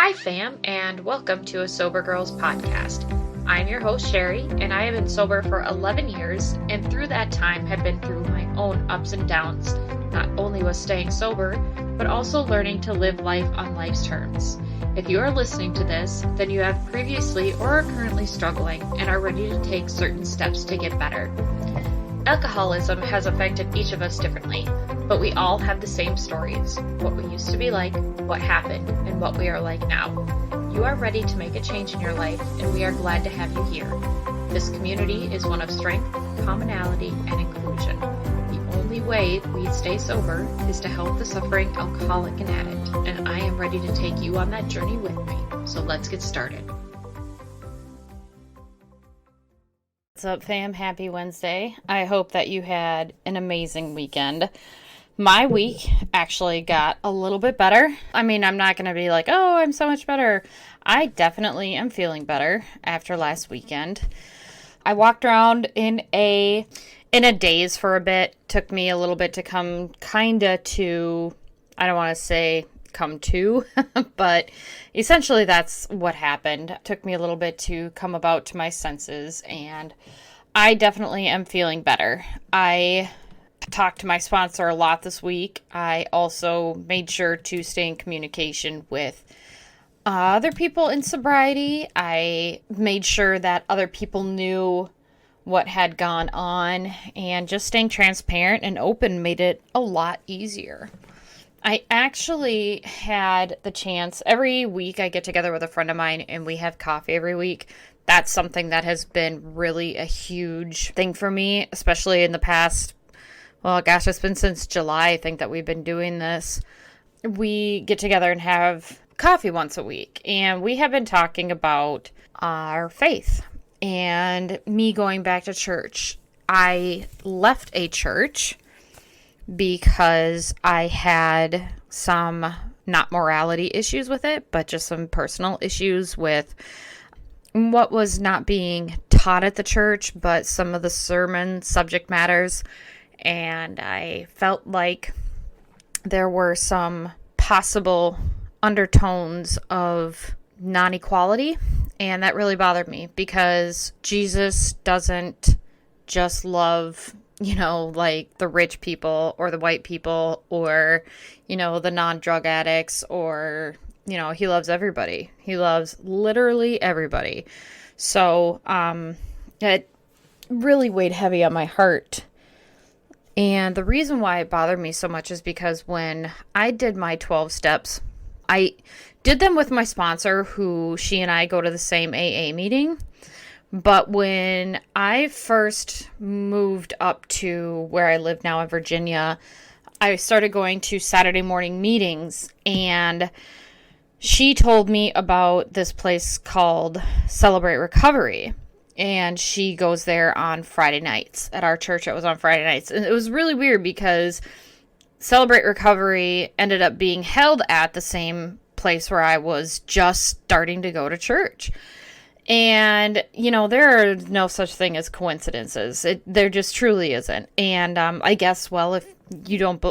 Hi, fam, and welcome to a Sober Girls podcast. I'm your host, Sherry, and I have been sober for 11 years, and through that time have been through my own ups and downs, not only with staying sober, but also learning to live life on life's terms. If you are listening to this, then you have previously or are currently struggling and are ready to take certain steps to get better. Alcoholism has affected each of us differently, but we all have the same stories, what we used to be like, what happened, and what we are like now. You are ready to make a change in your life, and we are glad to have you here. This community is one of strength, commonality, and inclusion. The only way we stay sober is to help the suffering alcoholic and addict, and I am ready to take you on that journey with me. So let's get started. What's up, fam? Happy Wednesday. I hope that you had an amazing weekend. My week actually got a little bit better. I mean, I'm not going to be like, oh, I'm so much better. I definitely am feeling better after last weekend. I walked around in a daze for a bit. Took me a little bit to come to, I don't want to say come to, but essentially that's what happened. It took me a little bit to come about to my senses, and I definitely am feeling better. I talked to my sponsor a lot this week. I also made sure to stay in communication with other people in sobriety. I made sure that other people knew what had gone on, and just staying transparent and open made it a lot easier. I actually had the chance, every week I get together with a friend of mine and we have coffee every week. That's something that has been really a huge thing for me, especially in the past, well, gosh, it's been since July, I think, that we've been doing this. We get together and have coffee once a week, and we have been talking about our faith and me going back to church. I left a church because I had some, not morality issues with it, but just some personal issues with what was not being taught at the church, but some of the sermon subject matters. And I felt like there were some possible undertones of non-equality, and that really bothered me because Jesus doesn't just love, like the rich people or the white people or, the non-drug addicts or, he loves everybody. He loves literally everybody. So, it really weighed heavy on my heart. And the reason why it bothered me so much is because when I did my 12 steps, I did them with my sponsor, who she and I go to the same AA meeting. But when I first moved up to where I live now in Virginia, I started going to Saturday morning meetings, and she told me about this place called Celebrate Recovery, and she goes there on Friday nights. At our church, it was on Friday nights, and it was really weird because Celebrate Recovery ended up being held at the same place where I was just starting to go to church. And, there are no such thing as coincidences. There just truly isn't. And I guess, well, if you don't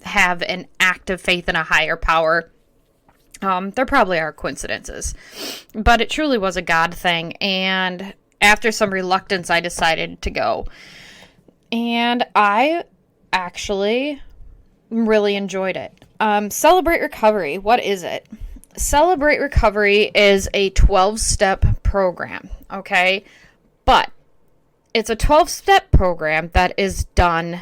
have an active faith in a higher power, there probably are coincidences. But it truly was a God thing. And after some reluctance, I decided to go. And I actually really enjoyed it. Celebrate Recovery, what is it? Celebrate Recovery is a 12-step program, okay? But it's a 12-step program that is done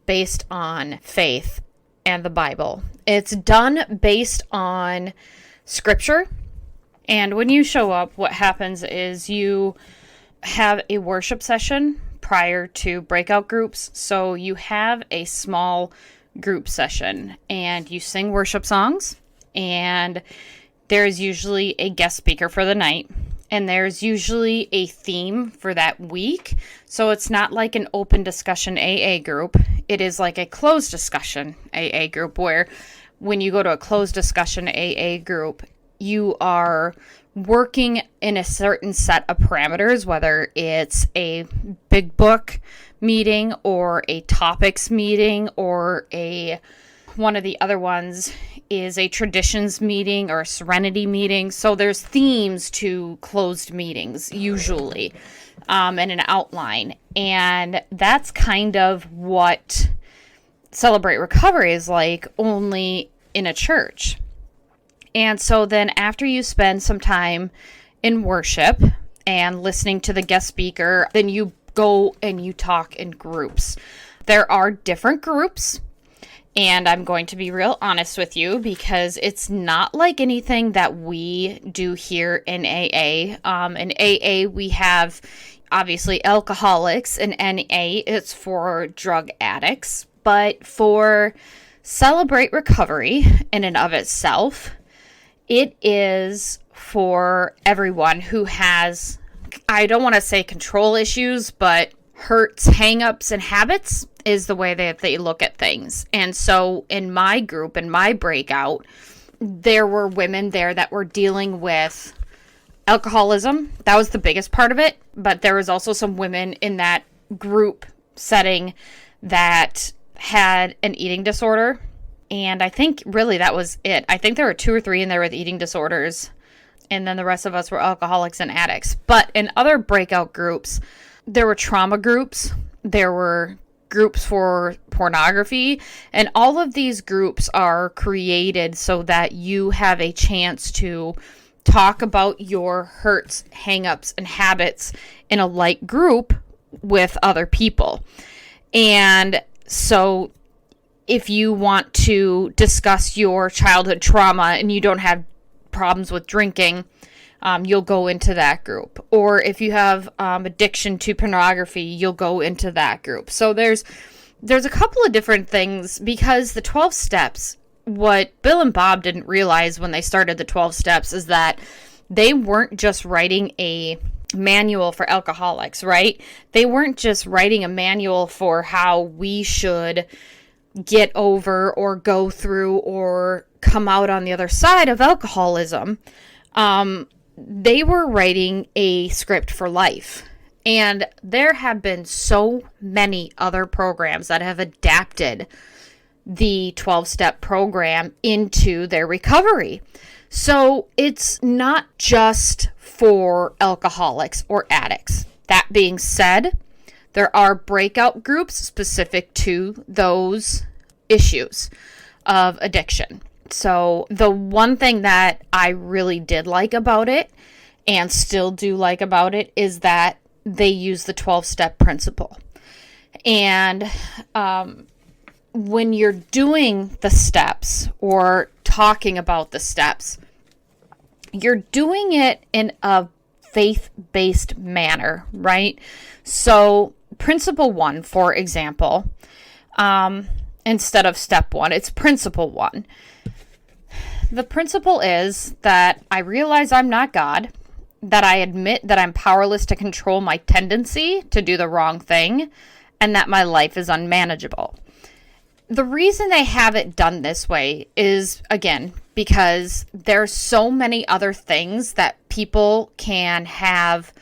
based on faith and the Bible. It's done based on scripture. And when you show up, what happens is you have a worship session prior to breakout groups. So you have a small group session and you sing worship songs. And there's usually a guest speaker for the night, and there's usually a theme for that week. So it's not like an open discussion AA group. It is like a closed discussion AA group, where when you go to a closed discussion AA group, you are working in a certain set of parameters, whether it's a big book meeting or a topics meeting or a one of the other ones is a traditions meeting or a serenity meeting. So there's themes to closed meetings usually, and an outline. And that's kind of what Celebrate Recovery is like, only in a church. And so then after you spend some time in worship and listening to the guest speaker, then you go and you talk in groups. There are different groups, and I'm going to be real honest with you because it's not like anything that we do here in AA. In AA, we have obviously alcoholics, and NA, it's for drug addicts. But for Celebrate Recovery in and of itself, it is for everyone who has, I don't want to say control issues, but hurts, hang-ups, and habits is the way that they look at things. And so in my group, in my breakout, there were women there that were dealing with alcoholism. That was the biggest part of it. But there was also some women in that group setting that had an eating disorder. And I think really that was it. I think there were 2 or 3 in there with eating disorders. And then the rest of us were alcoholics and addicts. But in other breakout groups, there were trauma groups. There were groups for pornography. And all of these groups are created so that you have a chance to talk about your hurts, hang-ups, and habits in a light group with other people. And so if you want to discuss your childhood trauma and you don't have problems with drinking, you'll go into that group. Or if you have addiction to pornography, you'll go into that group. So there's a couple of different things, because the 12 steps, what Bill and Bob didn't realize when they started the 12 steps is that they weren't just writing a manual for alcoholics, right? They weren't just writing a manual for how we should get over or go through or come out on the other side of alcoholism. They were writing a script for life. And there have been so many other programs that have adapted the 12-step program into their recovery. So it's not just for alcoholics or addicts. That being said, there are breakout groups specific to those issues of addiction. So the one thing that I really did like about it, and still do like about it, is that they use the 12-step principle. And when you're doing the steps or talking about the steps, you're doing it in a faith-based manner, right? So principle 1, for example, instead of step 1, it's principle 1. The principle is that I realize I'm not God, that I admit that I'm powerless to control my tendency to do the wrong thing, and that my life is unmanageable. The reason they have it done this way is, again, because there's so many other things that people can have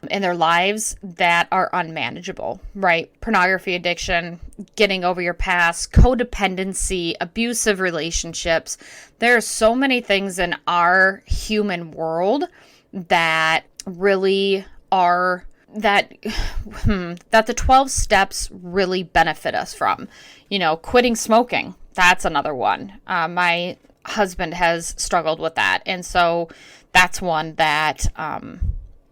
in their lives that are unmanageable, right? Pornography addiction, getting over your past, codependency, abusive relationships. There are so many things in our human world that really are that the 12 steps really benefit us from. You know, quitting smoking, that's another one. My husband has struggled with that, and so that's one that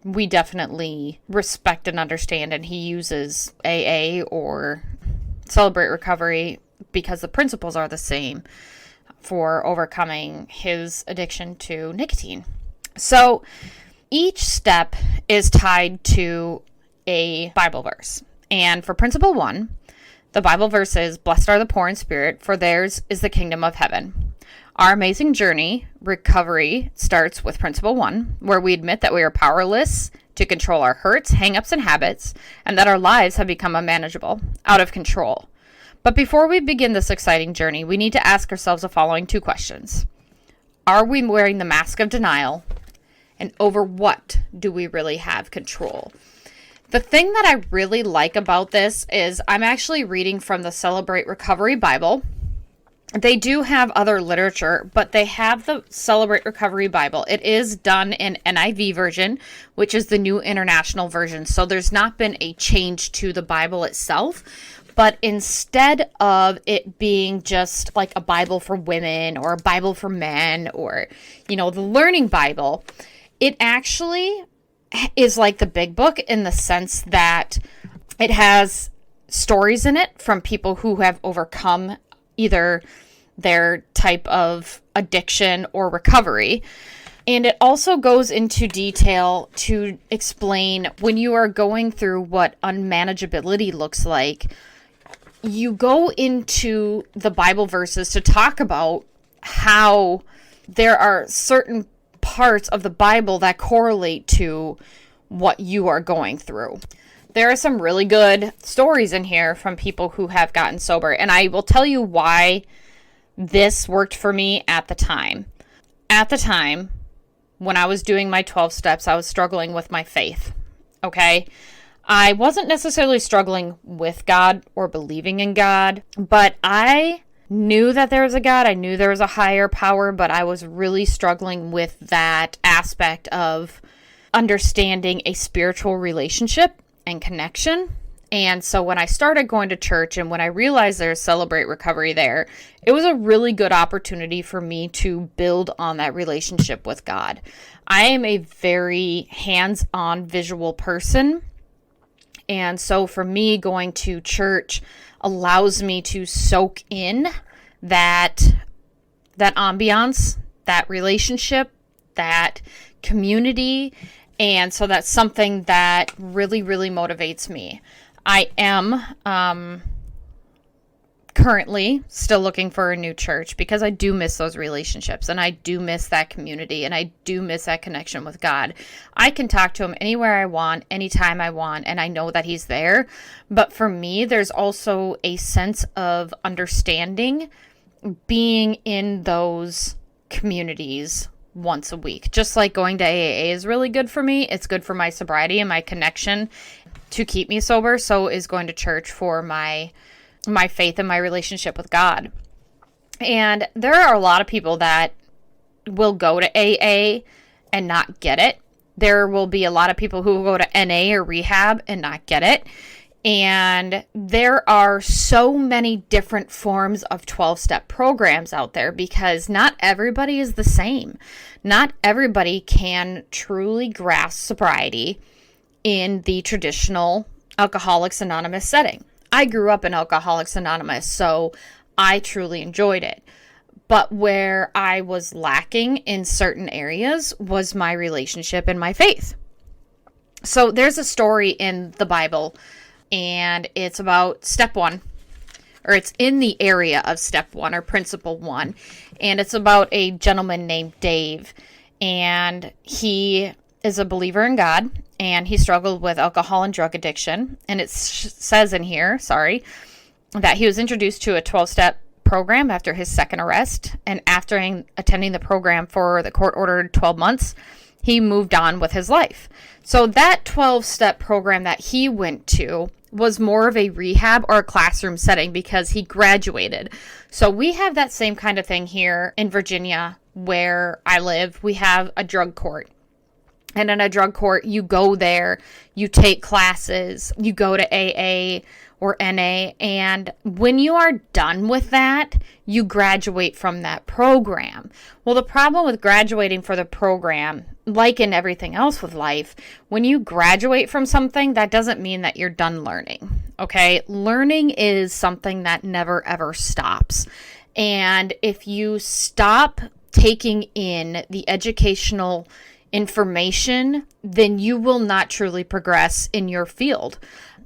we definitely respect and understand, and he uses AA or Celebrate Recovery because the principles are the same for overcoming his addiction to nicotine. So each step is tied to a Bible verse. And for principle 1, the Bible verse is, "Blessed are the poor in spirit, for theirs is the kingdom of heaven." Our amazing journey, recovery, starts with principle 1, where we admit that we are powerless to control our hurts, hang-ups, and habits, and that our lives have become unmanageable, out of control. But before we begin this exciting journey, we need to ask ourselves the following 2 questions. Are we wearing the mask of denial? And over what do we really have control? The thing that I really like about this is I'm actually reading from the Celebrate Recovery Bible. They do have other literature, but they have the Celebrate Recovery Bible. It is done in NIV version, which is the New International Version. So there's not been a change to the Bible itself. But instead of it being just like a Bible for women or a Bible for men or, the Learning Bible, it actually is like the Big Book in the sense that it has stories in it from people who have overcome either their type of addiction or recovery. And it also goes into detail to explain when you are going through what unmanageability looks like. You go into the Bible verses to talk about how there are certain parts of the Bible that correlate to what you are going through. There are some really good stories in here from people who have gotten sober, and I will tell you why this worked for me at the time. At the time, when I was doing my 12 steps, I was struggling with my faith, okay? I wasn't necessarily struggling with God or believing in God, but I knew that there was a God. I knew there was a higher power, but I was really struggling with that aspect of understanding a spiritual relationship and connection. And so when I started going to church and when I realized there's Celebrate Recovery there, it was a really good opportunity for me to build on that relationship with God. I am a very hands-on visual person. And so for me, going to church allows me to soak in that ambiance, that relationship, that community. And so that's something that really, really motivates me. I am currently still looking for a new church because I do miss those relationships and I do miss that community and I do miss that connection with God. I can talk to him anywhere I want, anytime I want, and I know that he's there. But for me, there's also a sense of understanding being in those communities once a week. Just like going to AAA is really good for me. It's good for my sobriety and my connection to keep me sober. So is going to church for my faith and my relationship with God. And there are a lot of people that will go to AA and not get it. There will be a lot of people who will go to NA or rehab and not get it. And there are so many different forms of 12-step programs out there because not everybody is the same. Not everybody can truly grasp sobriety in the traditional Alcoholics Anonymous setting. I grew up in Alcoholics Anonymous, so I truly enjoyed it. But where I was lacking in certain areas was my relationship and my faith. So there's a story in the Bible, and it's about step 1, or it's in the area of step 1 or principle 1. And it's about a gentleman named Dave, and he is a believer in God, and he struggled with alcohol and drug addiction. And it says in here, that he was introduced to a 12-step program after his second arrest. And after attending the program for the court-ordered 12 months, he moved on with his life. So that 12-step program that he went to was more of a rehab or a classroom setting because he graduated. So we have that same kind of thing here in Virginia where I live. We have a drug court. And in a drug court, you go there, you take classes, you go to AA or NA, and when you are done with that, you graduate from that program. Well, the problem with graduating for the program, like in everything else with life, when you graduate from something, that doesn't mean that you're done learning, okay? Learning is something that never, ever stops. And if you stop taking in the educational information, then you will not truly progress in your field.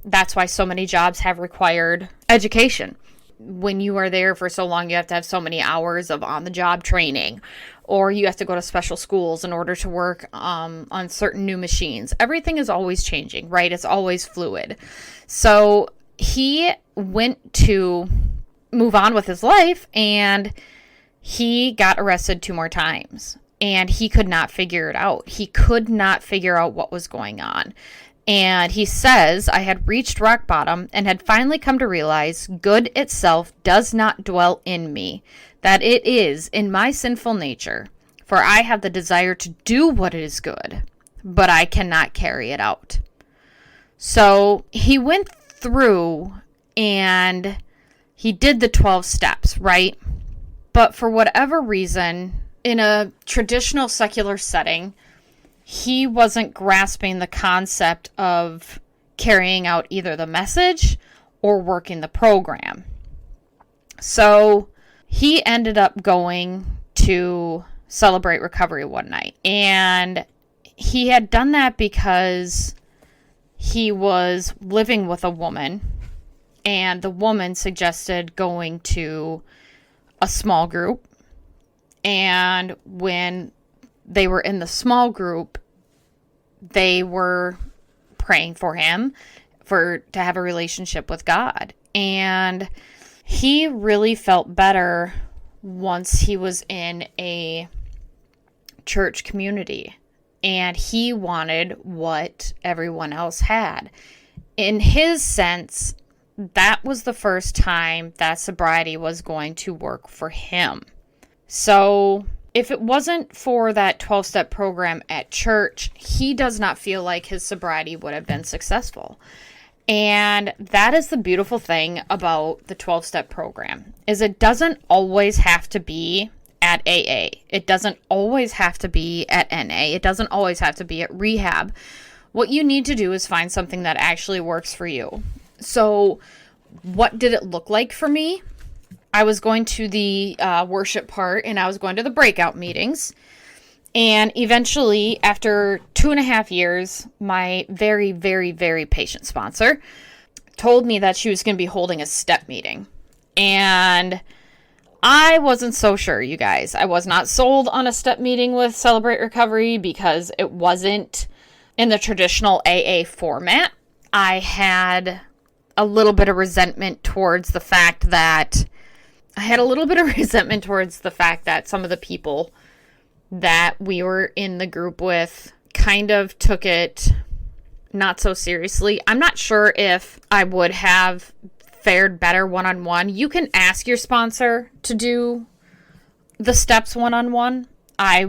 That's why so many jobs have required education. When you are there for so long, you have to have so many hours of on-the-job training, or you have to go to special schools in order to work on certain new machines. Everything is always changing, right? It's always fluid. So he went to move on with his life, and he got arrested 2 more times. And he could not figure it out. He could not figure out what was going on. And he says, I had reached rock bottom and had finally come to realize good itself does not dwell in me, that it is in my sinful nature. For I have the desire to do what is good, but I cannot carry it out. So he went through and he did the 12 steps, right? But for whatever reason, in a traditional secular setting, he wasn't grasping the concept of carrying out either the message or working the program. So he ended up going to Celebrate Recovery one night. And he had done that because he was living with a woman, and the woman suggested going to a small group. And when they were in the small group, they were praying for him to have a relationship with God. And he really felt better once he was in a church community, and he wanted what everyone else had. In his sense, that was the first time that sobriety was going to work for him. So if it wasn't for that 12-step program at church, he does not feel like his sobriety would have been successful. And that is the beautiful thing about the 12-step program, is it doesn't always have to be at AA. It doesn't always have to be at NA. It doesn't always have to be at rehab. What you need to do is find something that actually works for you. So what did it look like for me? I was going to the worship part, and I was going to the breakout meetings. And eventually, after 2.5 years, my very, very, very patient sponsor told me that she was going to be holding a step meeting. And I wasn't so sure, you guys. I was not sold on a step meeting with Celebrate Recovery because it wasn't in the traditional AA format. I had a little bit of resentment towards the fact that some of the people that we were in the group with kind of took it not so seriously. I'm not sure if I would have fared better one-on-one. You can ask your sponsor to do the steps one-on-one. I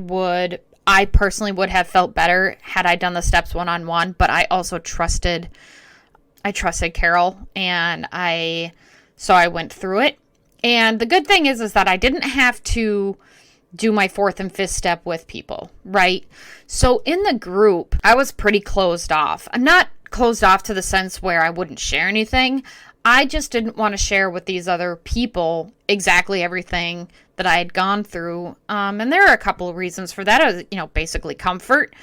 personally would have felt better had I done the steps one-on-one, but I also trusted Carol, and so I went through it. And the good thing is that I didn't have to do my 4th and 5th step with people, right? So in the group, I was pretty closed off. I'm not closed off to the sense where I wouldn't share anything. I just didn't want to share with these other people exactly everything that I had gone through. And there are a couple of reasons for that. Basically comfort.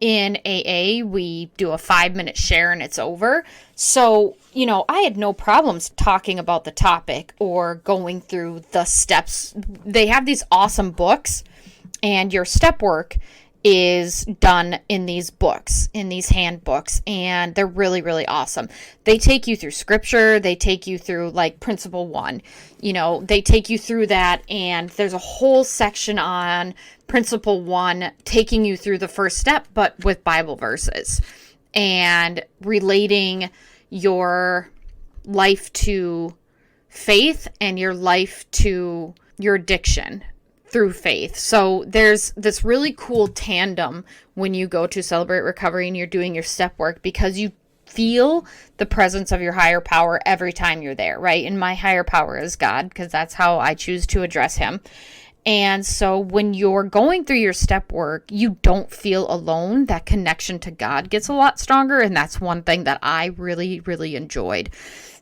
In AA, we do a 5-minute share and it's over. So, I had no problems talking about the topic or going through the steps. They have these awesome books, and your step work is done in these books, in these handbooks, and they're really, really awesome. They take you through scripture. They take you through like principle 1, they take you through that, and there's a whole section on principle 1 taking you through the first step, but with Bible verses and relating your life to faith and your life to your addiction through faith. So there's this really cool tandem when you go to Celebrate Recovery and you're doing your step work, because you feel the presence of your higher power every time you're there, right? And my higher power is God, because that's how I choose to address him. And so when you're going through your step work, you don't feel alone. That connection to God gets a lot stronger. And that's one thing that I really, really enjoyed.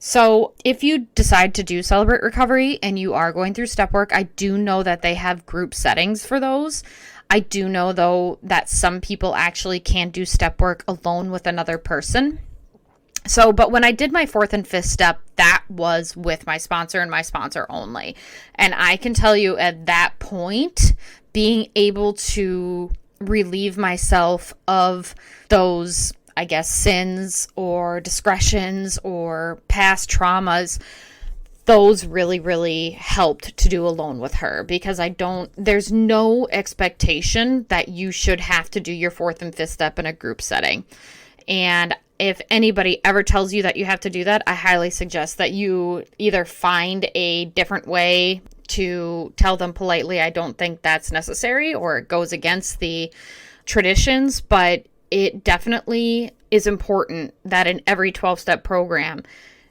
So if you decide to do Celebrate Recovery and you are going through step work, I do know that they have group settings for those. I do know, though, that some people actually can do step work alone with another person. So, but when I did my 4th and 5th step, that was with my sponsor and my sponsor only. And I can tell you at that point, being able to relieve myself of those, I guess, sins or discretions or past traumas, those really, really helped to do alone with her, because there's no expectation that you should have to do your 4th and 5th step in a group setting. And if anybody ever tells you that you have to do that, I highly suggest that you either find a different way to tell them politely, I don't think that's necessary, or it goes against the traditions, but it definitely is important that in every 12-step program,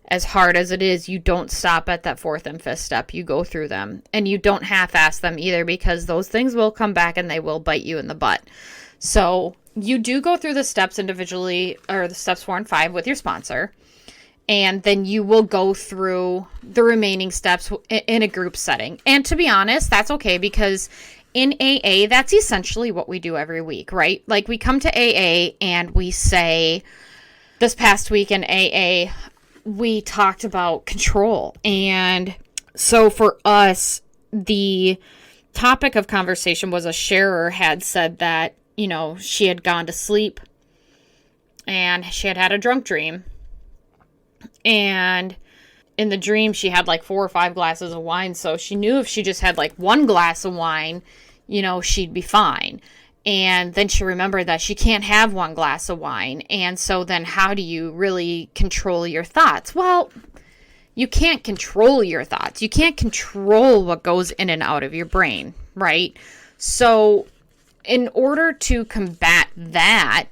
as hard as it is, you don't stop at that 4th and 5th step. You go through them, and you don't half-ass them either, because those things will come back and they will bite you in the butt. So you do go through the steps individually, or the steps 4 and 5 with your sponsor, and then you will go through the remaining steps in a group setting. And to be honest, that's okay, because in AA, that's essentially what we do every week, right? Like, we come to AA and we say, this past week in AA, we talked about control. And so for us, the topic of conversation was, a sharer had said that, she had gone to sleep and she had had a drunk dream. And in the dream, she had like 4 or 5 glasses of wine. So she knew if she just had like 1 glass of wine, she'd be fine. And then she remembered that she can't have 1 glass of wine. And so then how do you really control your thoughts? Well, you can't control your thoughts. You can't control what goes in and out of your brain, right? So in order to combat that,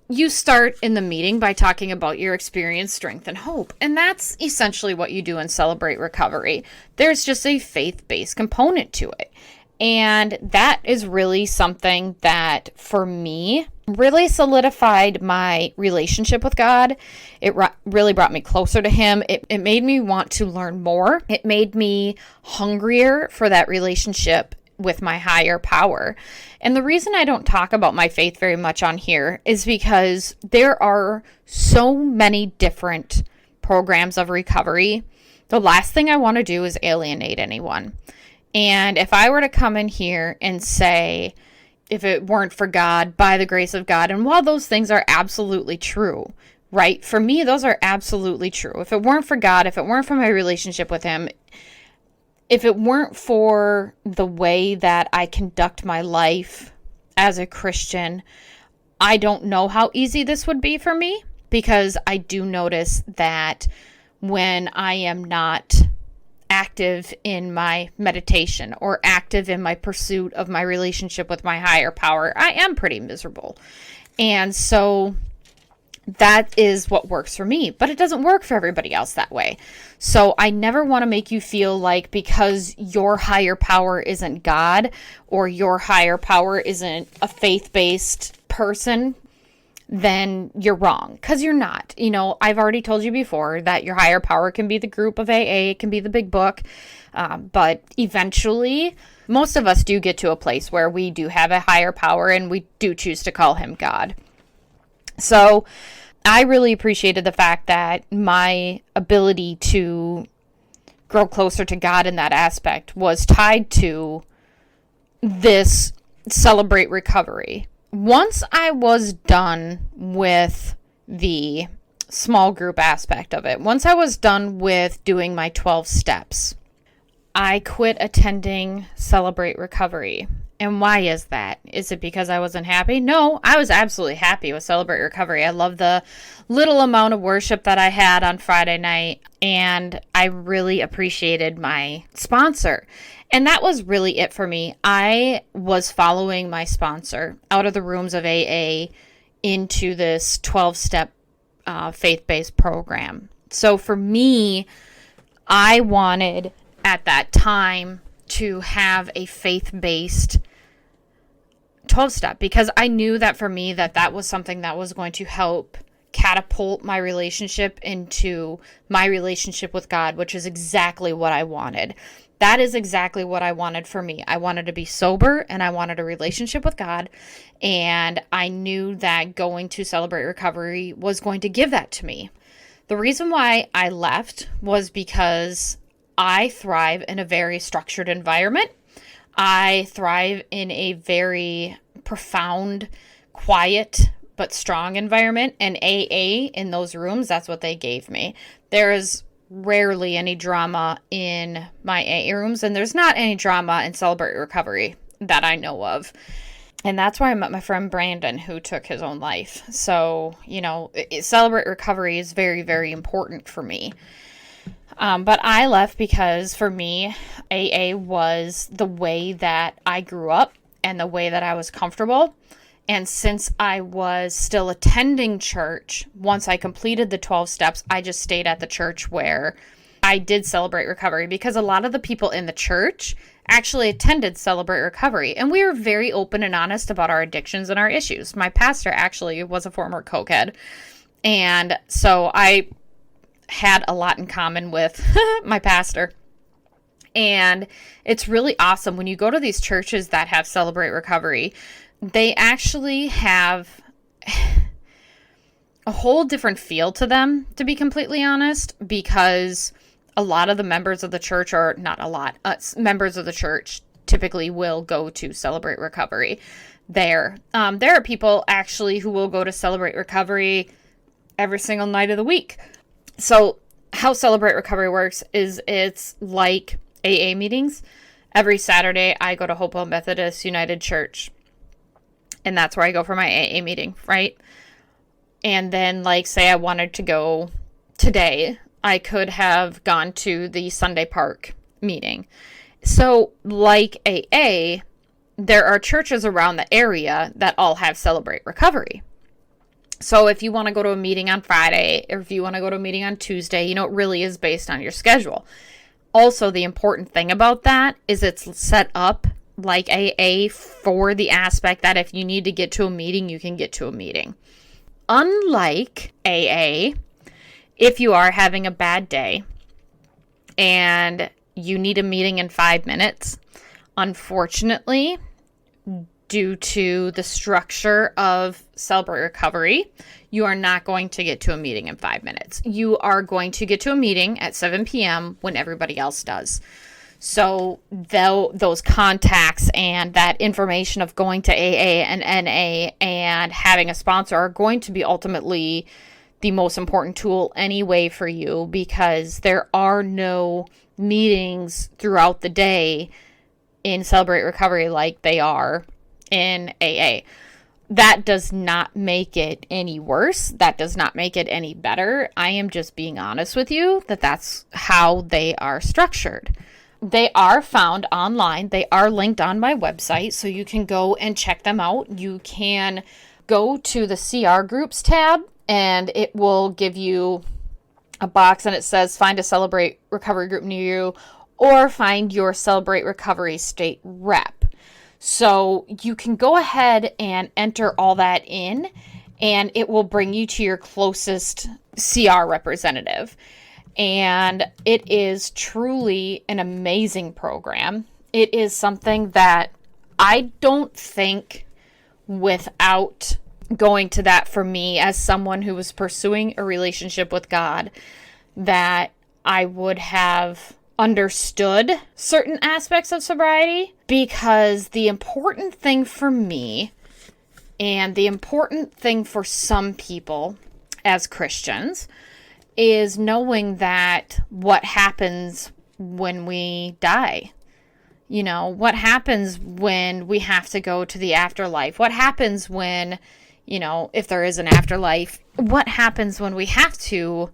you start in the meeting by talking about your experience, strength, and hope. And that's essentially what you do in Celebrate Recovery. There's just a faith-based component to it. And that is really something that, for me, really solidified my relationship with God. It really brought me closer to Him. It made me want to learn more. It made me hungrier for that relationship with my higher power. And the reason I don't talk about my faith very much on here is because there are so many different programs of recovery. The last thing I want to do is alienate anyone. And if I were to come in here and say, if it weren't for God, by the grace of God, and while those things are absolutely true, right? For me, those are absolutely true. If it weren't for God, if it weren't for my relationship with Him, if it weren't for the way that I conduct my life as a Christian, I don't know how easy this would be for me, because I do notice that when I am not active in my meditation or active in my pursuit of my relationship with my higher power, I am pretty miserable. And so that is what works for me, but it doesn't work for everybody else that way. So I never want to make you feel like because your higher power isn't God, or your higher power isn't a faith-based person, then you're wrong, because you're not. I've already told you before that your higher power can be the group of AA, it can be the big book, but eventually most of us do get to a place where we do have a higher power and we do choose to call Him God. So I really appreciated the fact that my ability to grow closer to God in that aspect was tied to this Celebrate Recovery. Once I was done with the small group aspect of it, once I was done with doing my 12 steps, I quit attending Celebrate Recovery. And why is that? Is it because I wasn't happy? No, I was absolutely happy with Celebrate Recovery. I love the little amount of worship that I had on Friday night, and I really appreciated my sponsor. And that was really it for me. I was following my sponsor out of the rooms of AA into this 12-step faith-based program. So for me, I wanted at that time to have a faith-based 12-step, because I knew that for me that was something that was going to help catapult my relationship into my relationship with God, which is exactly what I wanted. That is exactly what I wanted for me. I wanted to be sober, and I wanted a relationship with God, and I knew that going to Celebrate Recovery was going to give that to me. The reason why I left was because I thrive in a very structured environment. I thrive in a very profound, quiet, but strong environment. And AA in those rooms, that's what they gave me. There is rarely any drama in my AA rooms, and there's not any drama in Celebrate Recovery that I know of. And that's where I met my friend Brandon, who took his own life. So, Celebrate Recovery is very, very important for me. But I left because for me, AA was the way that I grew up and the way that I was comfortable. And since I was still attending church, once I completed the 12 steps, I just stayed at the church where I did Celebrate Recovery, because a lot of the people in the church actually attended Celebrate Recovery. And we were very open and honest about our addictions and our issues. My pastor actually was a former cokehead. And so I had a lot in common with my pastor. And it's really awesome when you go to these churches that have Celebrate Recovery. They actually have a whole different feel to them, to be completely honest, because a lot of the members of the church, or not a lot, members of the church typically will go to Celebrate Recovery there. There are people actually who will go to Celebrate Recovery every single night of the week. So how Celebrate Recovery works is it's like AA meetings. Every Saturday I go to Hopewell Methodist United Church. And that's where I go for my AA meeting, right? And then, say I wanted to go today, I could have gone to the Sunday Park meeting. So, like AA, there are churches around the area that all have Celebrate Recovery. So, if you want to go to a meeting on Friday, or if you want to go to a meeting on Tuesday, it really is based on your schedule. Also, the important thing about that is it's set up like AA for the aspect that if you need to get to a meeting, you can get to a meeting. Unlike AA, if you are having a bad day and you need a meeting in 5 minutes, unfortunately, due to the structure of Celebrate Recovery, you are not going to get to a meeting in 5 minutes. You are going to get to a meeting at 7 p.m. when everybody else does. So those contacts and that information of going to AA and NA and having a sponsor are going to be ultimately the most important tool anyway for you, because there are no meetings throughout the day in Celebrate Recovery like they are in AA. That does not make it any worse. That does not make it any better. I am just being honest with you that that's how they are structured. They are found online. They are linked on my website, so you can go and check them out. You can go to the CR Groups tab, and it will give you a box, and it says find a Celebrate Recovery group near you, or find your Celebrate Recovery state rep. So you can go ahead and enter all that in, and it will bring you to your closest CR representative. And it is truly an amazing program. It is something that I don't think, without going to that, for me as someone who was pursuing a relationship with God, that I would have understood certain aspects of sobriety, because the important thing for me, and the important thing for some people as Christians, is knowing that what happens when we die. What happens when we have to go to the afterlife? What happens when, if there is an afterlife? What happens when we have to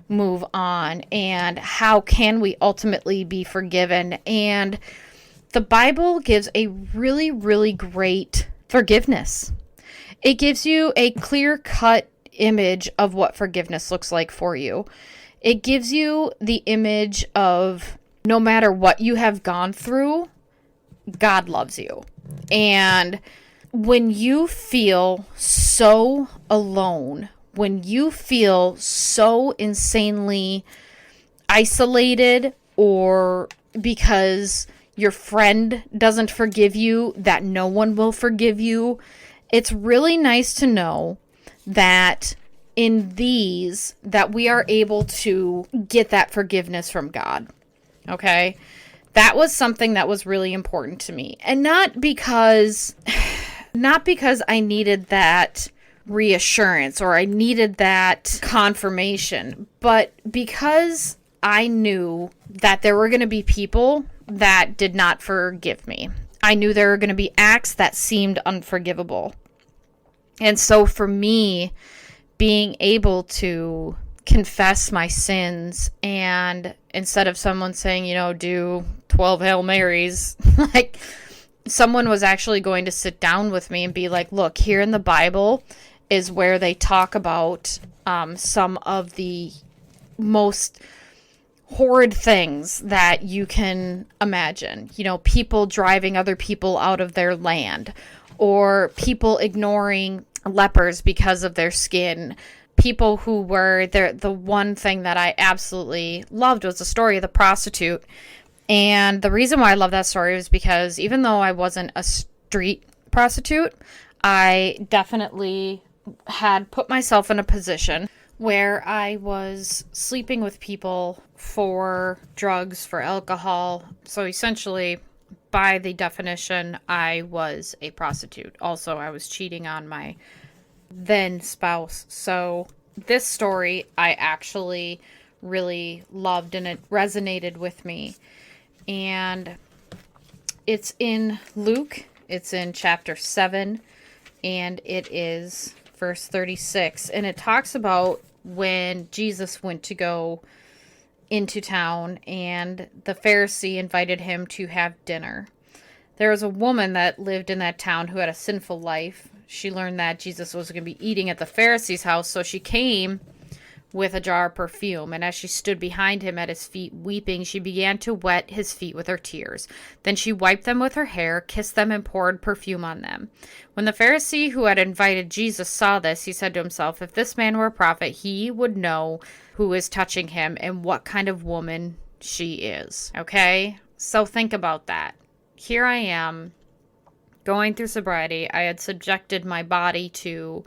move on? And how can we ultimately be forgiven? And the Bible gives a really, really great forgiveness. It gives you a clear-cut image of what forgiveness looks like for you. It gives you the image of no matter what you have gone through, God loves you. And when you feel so alone, when you feel so insanely isolated, or because your friend doesn't forgive you, that no one will forgive you, it's really nice to know that in these, that we are able to get that forgiveness from God. Okay? That was something that was really important to me. And not because I needed that reassurance or I needed that confirmation, but because I knew that there were going to be people that did not forgive me. I knew there were going to be acts that seemed unforgivable. And so for me, being able to confess my sins, and instead of someone saying, do 12 Hail Marys, like someone was actually going to sit down with me and be like, look, here in the Bible is where they talk about some of the most horrid things that you can imagine. People driving other people out of their land, or people ignoring lepers because of their skin. People who were there. The one thing that I absolutely loved was the story of the prostitute. And the reason why I love that story was because even though I wasn't a street prostitute, I definitely had put myself in a position where I was sleeping with people for drugs, for alcohol. So essentially, by the definition, I was a prostitute. Also, I was cheating on my then spouse. So this story I actually really loved, and it resonated with me. And it's in Luke. It's in chapter 7, and it is verse 36. And it talks about when Jesus went to go into town, and the Pharisee invited him to have dinner. There was a woman that lived in that town who had a sinful life. She learned that Jesus was going to be eating at the Pharisee's house, so she came with a jar of perfume, and as she stood behind him at his feet weeping, she began to wet his feet with her tears. Then she wiped them with her hair, kissed them, and poured perfume on them. When the Pharisee who had invited Jesus saw this, he said to himself, if this man were a prophet, he would know who is touching him and what kind of woman she is. Okay? So think about that. Here I am, going through sobriety. I had subjected my body to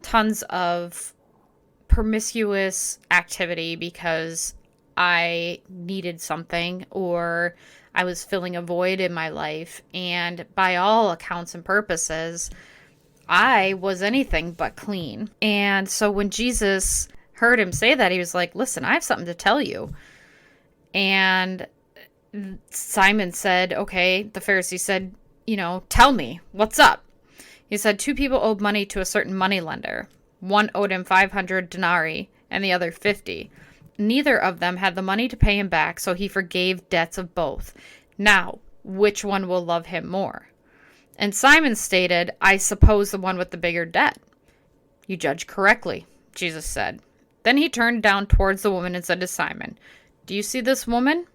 tons of promiscuous activity because I needed something, or I was filling a void in my life. And by all accounts and purposes, I was anything but clean. And so when Jesus heard him say that, he was like, listen, I have something to tell you. And Simon said, okay, the Pharisee said, tell me, what's up? He said, 2 people owed money to a certain moneylender. One owed him 500 denarii and the other 50. Neither of them had the money to pay him back, so he forgave debts of both. Now, which one will love him more? And Simon stated, I suppose the one with the bigger debt. You judge correctly, Jesus said. Then he turned down towards the woman and said to Simon, do you see this woman?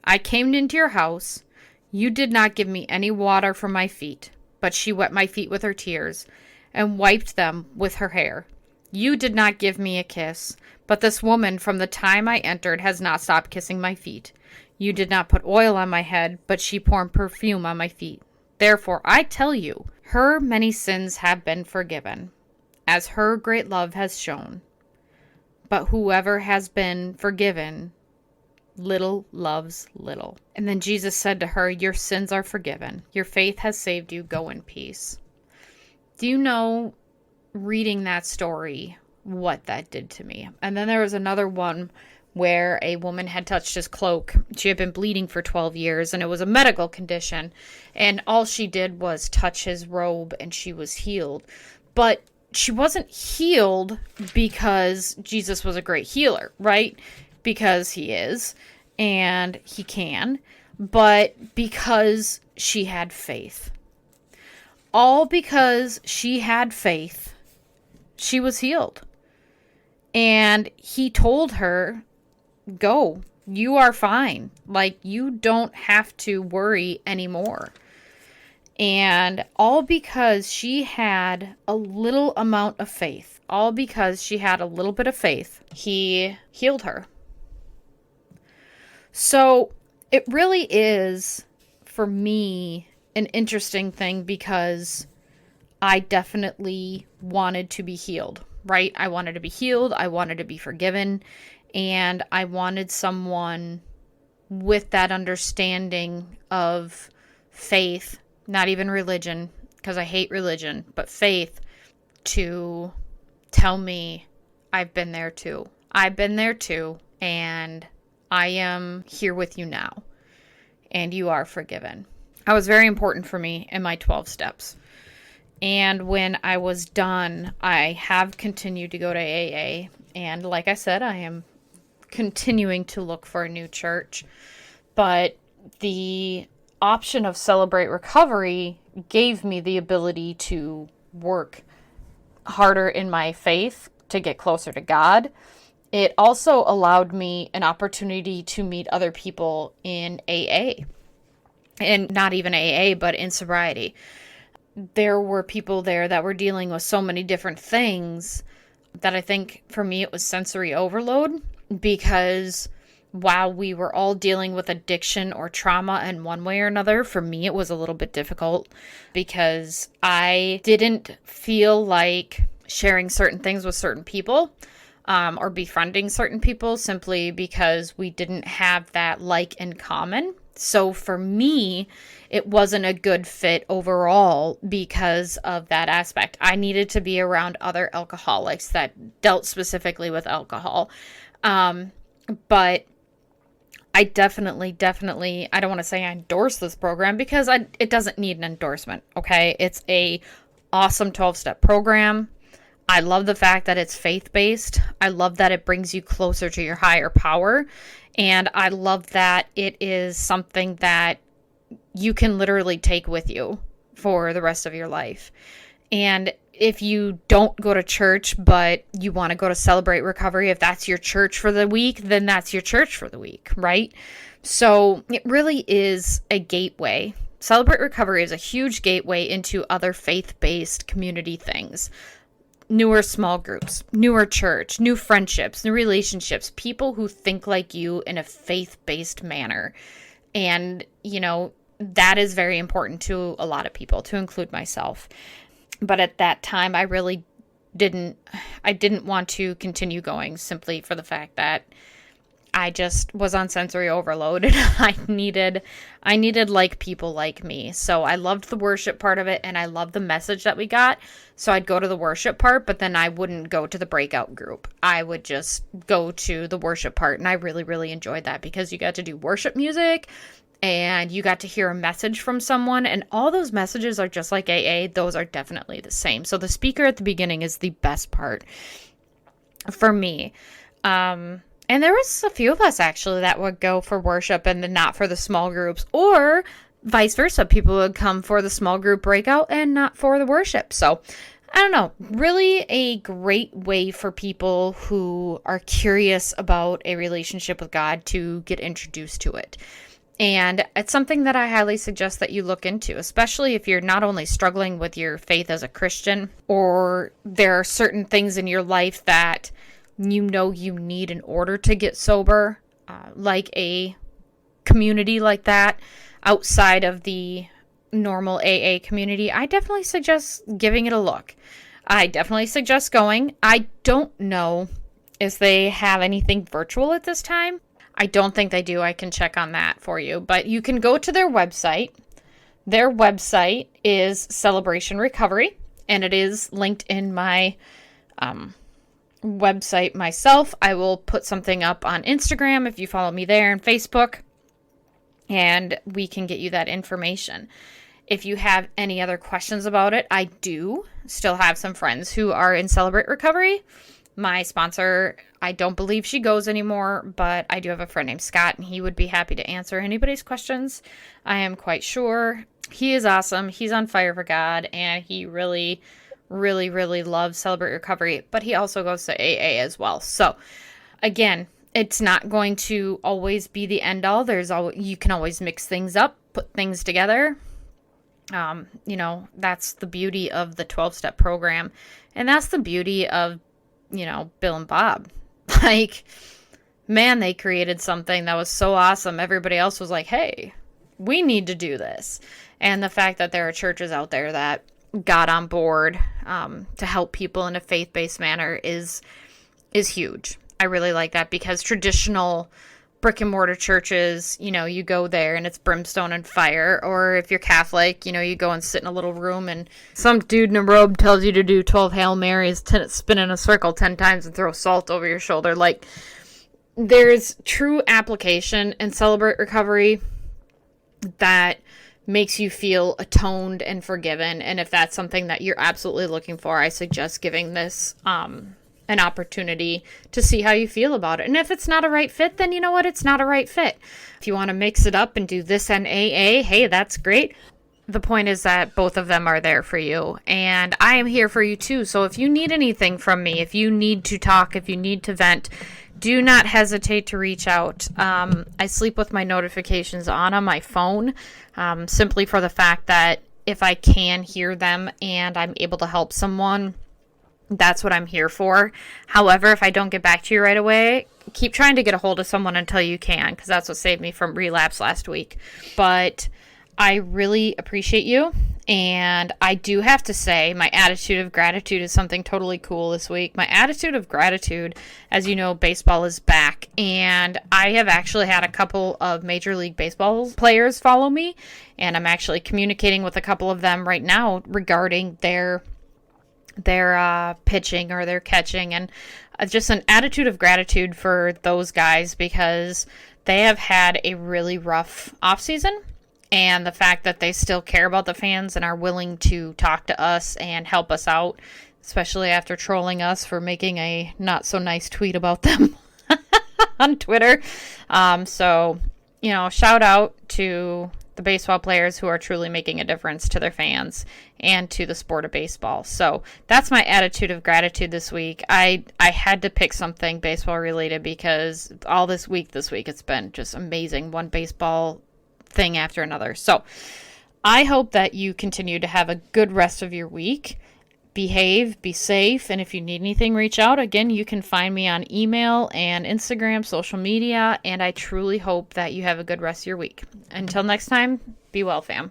I came into your house. You did not give me any water for my feet, but she wet my feet with her tears and wiped them with her hair. You did not give me a kiss, but this woman from the time I entered has not stopped kissing my feet. You did not put oil on my head, but she poured perfume on my feet. Therefore, I tell you, her many sins have been forgiven, as her great love has shown. But whoever has been forgiven little loves little. And then Jesus said to her, your sins are forgiven. Your faith has saved you. Go in peace. Do you know, reading that story, what that did to me? And then there was another one where a woman had touched his cloak. She had been bleeding for 12 years, and it was a medical condition. And all she did was touch his robe, and she was healed. But she wasn't healed because Jesus was a great healer, right? Because he is, and he can, but because she had faith. All because she had faith, she was healed. And he told her, go, you are fine. Like, you don't have to worry anymore. And all because she had a little amount of faith, all because she had a little bit of faith, he healed her. So it really is, for me, an interesting thing, because I definitely wanted to be healed, right? I wanted to be healed. I wanted to be forgiven. And I wanted someone with that understanding of faith, not even religion, because I hate religion, but faith, to tell me I've been there too. I've been there too, and I am here with you now, and you are forgiven. was very important for me in my 12 steps. And when I was done, I have continued to go to AA. And like I said, I am continuing to look for a new church. But the option of Celebrate Recovery gave me the ability to work harder in my faith to get closer to God. It also allowed me an opportunity to meet other people in AA. And not even AA, but in sobriety. There were people there that were dealing with so many different things that I think for me it was sensory overload, because while we were all dealing with addiction or trauma in one way or another, for me it was a little bit difficult because I didn't feel like sharing certain things with certain people or befriending certain people simply because we didn't have that like in common. So for me, it wasn't a good fit overall because of that aspect. I needed to be around other alcoholics that dealt specifically with alcohol. But I definitely, I don't want to say I endorse this program because it doesn't need an endorsement, okay? It's a awesome 12-step program. I love the fact that it's faith-based. I love that it brings you closer to your higher power. And I love that it is something that you can literally take with you for the rest of your life. And if you don't go to church, but you want to go to Celebrate Recovery, if that's your church for the week, then that's your church for the week, right? So it really is a gateway. Celebrate Recovery is a huge gateway into other faith-based community things. Newer small groups, newer church, new friendships, new relationships, people who think like you in a faith-based manner. And, you know, that is very important to a lot of people, to include myself. But at that time, I didn't want to continue going simply for the fact that I just was on sensory overload and I needed like people like me. So I loved the worship part of it and I loved the message that we got. So I'd go to the worship part, but then I wouldn't go to the breakout group. I would just go to the worship part. And I really, really enjoyed that because you got to do worship music and you got to hear a message from someone. And all those messages are just like AA. Those are definitely the same. So the speaker at the beginning is the best part for me. And there was a few of us actually that would go for worship and not for the small groups, or vice versa. People would come for the small group breakout and not for the worship. So I don't know, really a great way for people who are curious about a relationship with God to get introduced to it. And it's something that I highly suggest that you look into, especially if you're not only struggling with your faith as a Christian, or there are certain things in your life that you know you need in order to get sober, like a community like that outside of the normal AA community. I definitely suggest giving it a look. I definitely suggest going. I don't know if they have anything virtual at this time. I don't think they do. I can check on that for you. But you can go to their website. Their website is Celebration Recovery, and it is linked in my website myself. I will put something up on Instagram if you follow me there, and Facebook, and we can get you that information. If you have any other questions about it, I do still have some friends who are in Celebrate Recovery. My sponsor, I don't believe she goes anymore, but I do have a friend named Scott, and he would be happy to answer anybody's questions. I am quite sure. He is awesome. He's on fire for God, and he really loves Celebrate Recovery, but he also goes to AA as well. So again, it's not going to always be the end all. You can always mix things up, put things together. That's the beauty of the 12-step program. And that's the beauty of, Bill and Bob. Like, man, they created something that was so awesome. Everybody else was like, hey, we need to do this. And the fact that there are churches out there that got on board to help people in a faith-based manner is huge. I really like that, because traditional brick and mortar churches, you go there and it's brimstone and fire. Or if you're Catholic, you go and sit in a little room and some dude in a robe tells you to do 12 Hail Marys, spin in a circle 10 times and throw salt over your shoulder. Like, there's true application in Celebrate Recovery that makes you feel atoned and forgiven. And if that's something that you're absolutely looking for, I suggest giving this an opportunity to see how you feel about it. And if it's not a right fit, then you know what? It's not a right fit. If you want to mix it up and do this and AA, hey, that's great. The point is that both of them are there for you, and I am here for you too. So if you need anything from me, if you need to talk, if you need to vent, do not hesitate to reach out. I sleep with my notifications on my phone, simply for the fact that if I can hear them and I'm able to help someone, that's what I'm here for. However, if I don't get back to you right away, keep trying to get a hold of someone until you can, because that's what saved me from relapse last week. But I really appreciate you. And I do have to say, my attitude of gratitude is something totally cool this week. My attitude of gratitude, as you know, baseball is back. And I have actually had a couple of Major League Baseball players follow me. And I'm actually communicating with a couple of them right now regarding their pitching or their catching, and just an attitude of gratitude for those guys, because they have had a really rough offseason. And the fact that they still care about the fans and are willing to talk to us and help us out, especially after trolling us for making a not so nice tweet about them on Twitter. So, shout out to the baseball players who are truly making a difference to their fans and to the sport of baseball. So that's my attitude of gratitude this week. I had to pick something baseball related, because all this week it's been just amazing. One baseball thing after another. So I hope that you continue to have a good rest of your week. Behave, be safe, and if you need anything, reach out. Again, you can find me on email and Instagram, social media, and I truly hope that you have a good rest of your week. Until next time, be well, fam.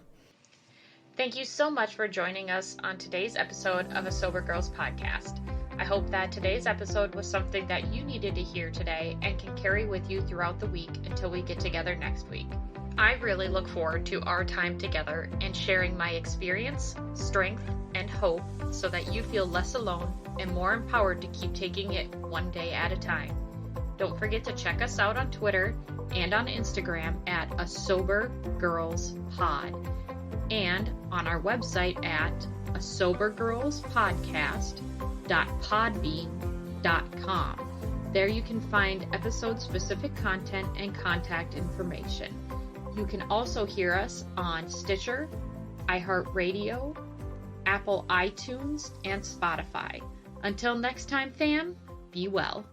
Thank you so much for joining us on today's episode of A Sober Girls Podcast. I hope that today's episode was something that you needed to hear today and can carry with you throughout the week until we get together next week. I really look forward to our time together and sharing my experience, strength, and hope so that you feel less alone and more empowered to keep taking it one day at a time. Don't forget to check us out on Twitter and on Instagram at A Sober Girls Pod, and on our website at asobergirlspodcast.podbean.com. There you can find episode-specific content and contact information. You can also hear us on Stitcher, iHeartRadio, Apple iTunes, and Spotify. Until next time, fam, be well.